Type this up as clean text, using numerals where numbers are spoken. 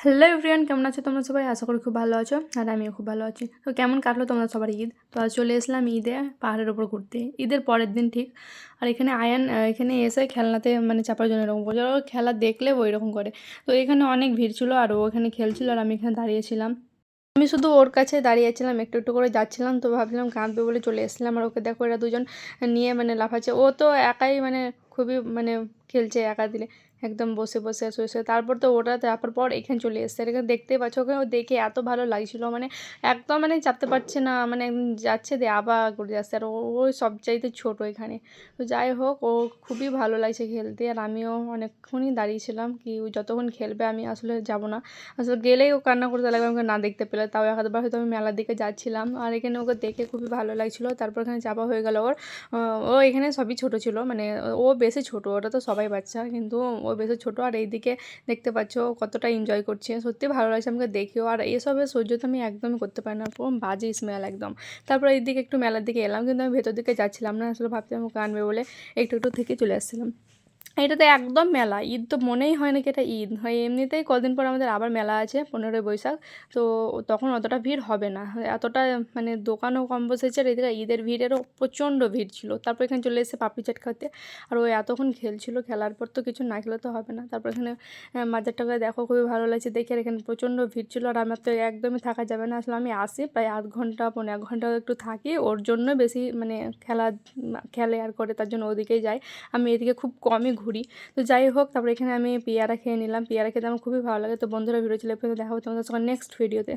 Hello everyone, কেমন আছো তোমরা সবাই? আশা করি খুব ভালো আছো আর আমিও খুব ভালো আছি। তো কেমন কাটলো তোমরা সবার ঈদ? তো আজ চলে এসলাম ঈদে পাহাড়ের ওপর ঘুরতে, ঈদের পরের দিন ঠিক। আর এখানে আয়ান এখানে এসে খেলনাতে মানে চাপার জন্য এরকম করে, ওর খেলা দেখলে ওই রকম করে। তো এখানে অনেক ভিড় ছিল আর ও এখানে খেলছিল আর আমি এখানে দাঁড়িয়েছিলাম। আমি শুধু ওর কাছে দাঁড়িয়েছিলাম, একটু একটু করে যাচ্ছিলাম, তো ভাবছিলাম কাঁদবে বলে চলে এসেছিলাম। আর ওকে দেখো, এরা দুজন নিয়ে মানে লাফাচ্ছে। ও তো একাই মানে খুবই মানে খেলছে একা দিলে, একদম বসে বসে শুয়ে শুয়ে। তারপর তো ওটা তারপর এখানে চলে এসছে, আর এখানে দেখতেই পাচ্ছ ওকে ও দেখে এত ভালো লাগছিলো, মানে একদম মানে চাপতে পারছে না, মানে একদম যাচ্ছে দিয়ে আবার করে যাচ্ছে। আর ওই সবচাইতে ছোট এখানে। তো যাই হোক, ও খুবই ভালো লাগছে খেলতে। আর আমিও অনেকক্ষণই দাঁড়িয়েছিলাম, কি ও যতক্ষণ খেলবে আমি আসলে যাব না। আসলে গেলেই ও কান্না করতে লাগবে আমাকে না দেখতে পেলে। তাও একবার হয়তো আমি মেলার দিকে যাচ্ছিলাম আর এখানে ওকে দেখে খুবই ভালো লাগছিলো। তারপর এখানে চাপা হয়ে গেল ওর। ও এখানে সবই ছোট ছিল, মানে ও বেশি ছোট, ওটা তো সবাই বাচ্চা, কিন্তু ও বেশি ছোট। আর এইদিকে দেখতে পাচ্ছ ও কতটা এনজয় করছে, সত্যি ভালো লাগছে আমাকে দেখেও। আর এসবের সহ্য তো আমি একদমই করতে পারি না, পুরো বাজে স্মেল একদম। তারপর এইদিকে একটু মেলার দিকে এলাম, কিন্তু আমি ভেতর দিকে যাচ্ছিলাম না, আসলে ভাবছিলাম ওকে আনবে বলে একটু একটু থেকে চলে আসছিলাম। এটা তো একদম মেলা, ঈদ তো মনেই হয় না কি এটা ঈদ হয়। এমনিতেই কদিন পর আমাদের আবার মেলা আছে, 15ই বৈশাখ। তো তখন অতটা ভিড় হবে না, এতটা মানে দোকানও কম বসেছে। আর এদিকে ঈদের ভিড়েরও প্রচণ্ড ভিড় ছিল। তারপর এখানে চলে এসেছে পাপড়ি চাট খাতে। আর ও এতক্ষণ খেলছিল, খেলার পর তো কিছু না খেলে তো হবে না। তারপর এখানে মাজারটাকে দেখো, খুবই ভালো লাগছে দেখে। আর এখানে প্রচণ্ড ভিড় ছিল, আর আমার তো একদমই থাকা যাবে না। আসলে আমি আসি প্রায় আধ ঘন্টা 1.5 ঘন্টা একটু থাকি, ওর জন্য বেশি মানে খেলে আর করে, তার জন্য ওদিকেই যাই। আমি এদিকে খুব কমই ঘুরি। তো যাই হোক, তারপরে এখানে আমি পেয়ারা খেয়ে নিলাম। পেয়ারা খেতে আমার খুবই ভালো লাগে। তো বন্ধুরা, ভিডিও চলে দেখা হচ্ছে তোমাদের সঙ্গে নেক্সট ভিডিওতে।